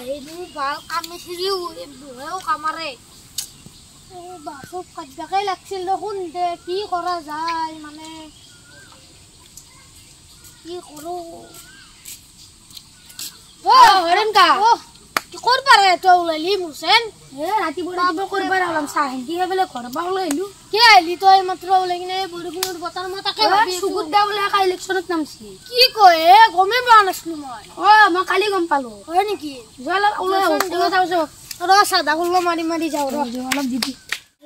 হেৰি ভাল কামিছিলিও বুঢ়েও কামাৰে বাছক কাটবাকে লাগছিল দেখোন দে কি কৰা যায় মানে কি কৰো হৰেনকা ক'ৰ পাৰে তই ওলালি মুছেন ৰাতিপুৱা কৰবাৰ ওলাম চাহ হেন্দি বেলে ঘৰৰ পৰা ওলাই আহিলো কি আহিলি তই মাত্ৰ ওলাই কিনে বৰষুণৰ বতৰ মই তাকে চুকুত দা বোলে ইলেকশ্যনত নামছি কি কয় গমেই পোৱা নাছিলো মই কালি গম পালো হয় নেকি চাদা কৰিব মাৰি মাৰি যাওঁ অলপ দিবি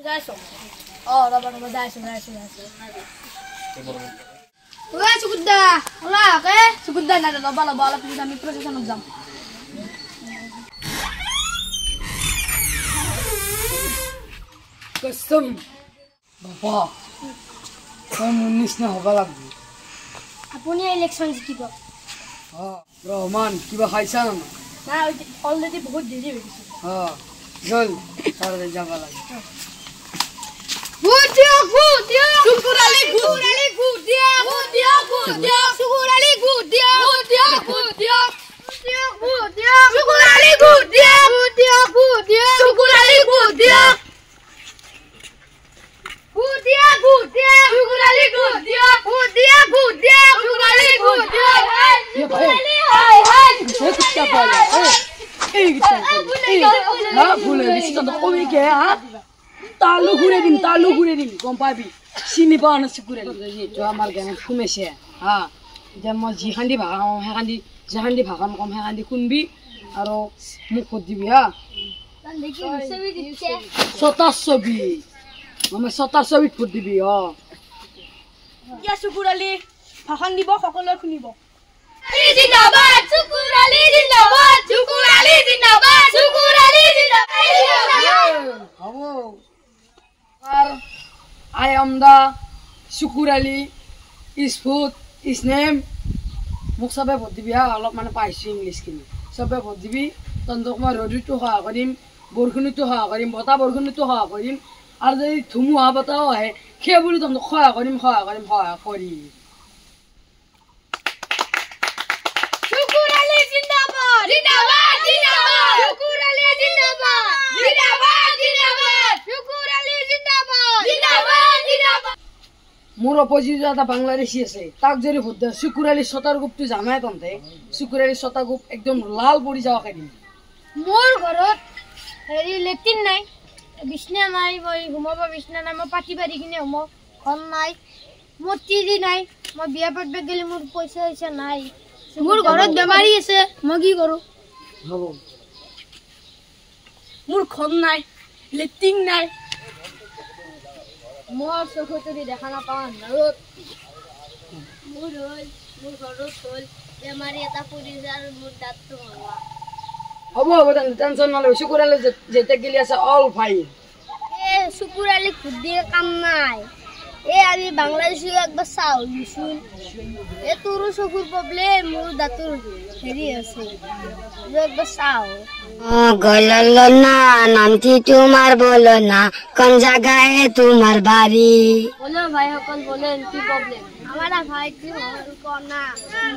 যাইছো ৰবা যাইছো চুকুদ্দা ওলা চুকুদ্দা নাই ল'বা অলপ আমি প্ৰচেছনত যাম कसम बाबा हम 19 ना होगा लागबो আপুনি ইলেকশ্যন জিকিব रहमान किबा खाइছা ना না অলরেডি বহুত দেৰি হৈ গৈছে জল সারে যাবা লাগে ভোট দিও শুকুর আলী ভোট দিও শুকুর আলী ভোট দিও শুকুর আলী ভোট দিও শুকুর আলী ভোট দিও तालू घूरे दिन गम पाबी चिनी पाओ ना सुकुरे जो हमार गाना घुमेसे हाँ जब मैं जिखान्दी भागा हेखान्दी जखान्दी भागा कम हेखान्दी कुनबी आरो मुख दिबी हाँ 27 मैं 27 फुट दिबी हाँ या सुकुर आली भाषण দিব সকলোৱে শুনিব জিন্দাবাদ সুকুর আলী জিন্দাবাদ সুকুর আলী জিন্দাবাদ সুকুর আলী জিন্দাবাদ हावो I am the Sukur Ali is food is name মোক সবে ভোট দিবি হা অলপ মানে পাইছো ইংলিশ কিনি সবে ভোট দিবি তন্দক মই ৰদুটো হা কৰিম বৰখুনিটো হা কৰিম বতা বৰখুনিটো হা কৰিম আৰু যদি ধুমুহা বতাও আহে সেই বুলি তন্দক খয়া কৰিম সুকুৰ আলী জিন্দাবাদ জিন্দাবাদ সুকুৰ আলী জিন্দাবাদ সুকুৰ আলী জিন্দাবাদ মোৰ অপজিট এটা বাংলাদেশী আছে তাক যদি ভোট দে সুকুৰ আলী সতাৰ গ্ৰুপটো জানাই তন্তে সুকুৰ আলী সতাৰ গ্ৰুপ একদম লাল পৰি যাওয়া খাই মোৰ ঘৰত হেৰি লেট্ৰিন নাই বিছনা নাই মই ঘুমাব বিছনা নাই মই পাতি পাৰি কিনে ঘুমাও ঘৰ নাই মোৰ টিভি নাই মই বিয়া পাতিব গেলে মোৰ পইচা নাই মোৰ ঘৰত বেমাৰী আছে মই কি কৰো হ'ব মোৰ ঘৰ নাই লেট্ৰিন নাই মোৰ চকুতৰি দেখা নাপাওঁ আন্ধাৰত মোৰ ঘৰত হ'ল বেমাৰী এটা পৰিছে আৰু মোৰ দাঁতটো ভঙা হ'ব টেনচন নল'ব সুকুর আলী যেতে গেলি আছে all fine Sukkur Ali vote দিয়ে কাম নাই আমি বাংলাদেশে একবার চাও দিছুন তোৰো চকুৰ প্ৰব্লেম মোৰ দাঁতৰ হেৰি আছে একবার চাও গললো না নামটি তোমার বলো না কোন জায়গায় তোমার বাড়ি বলো ভাই সকল বলেন কি প্রবলেম আমার ভাই কি কনা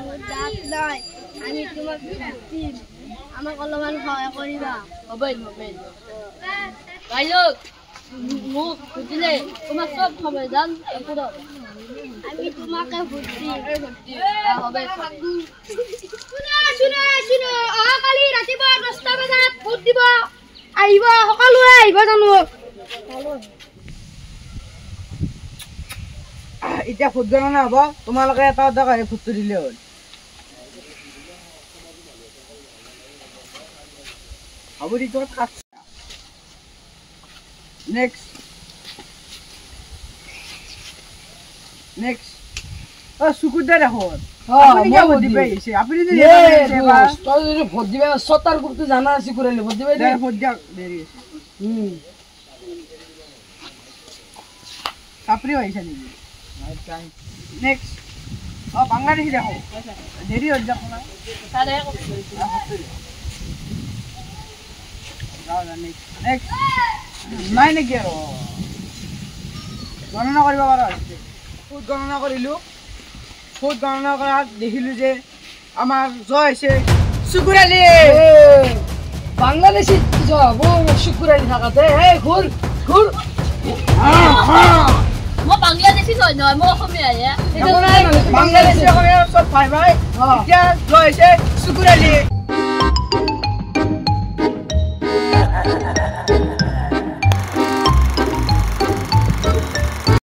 মোৰ দাঁত নাই আমি তোমাক দিম আমাক অলপমান সহায় কৰিবা হবে ভাই লোক মোক বুঝলে তোমার সব হবে জান আমি তোমাকে ভোট দিম হবে শুনো কালি ৰাতিপুৱা 10টা বজাত ভোট দিব আহিব সকলোৱে আহিব জানো এতিয়া ভোট গণনা হ'ব তোমালোকে এটা ভোটটো দিলে হ'ল হ'ব দি তোৰ কাট Next. Sukur da দেখুন আপনি কি ভোট দিবে এসে আপনি যদি ভোট দিবে সতার গ্রুপ তো জানা আছে করে ভোট দিবে ভোট দাও দেরি আছে আপনি হইছে নি নেক্সট বাংলাদেশি দেখো দেরি হয়ে যাও না তারে নেক্সট নাই নেকি আৰু গণনা কৰিব পাৰা ভোট গণনা কৰিলো ভোট গণনা কৰাত দেখিলো যে আমাৰ জয় হৈছে সুকুর আলী বাংলাদেশি যাব শুকুর আলী থাকাতে এই ঘুর ঘুর মই বাংলাদেশী নহয় মই অসমীয়া বাংলাদেশি সব ভাই ভাই এতিয়া লৈছে শুকুৰ আলী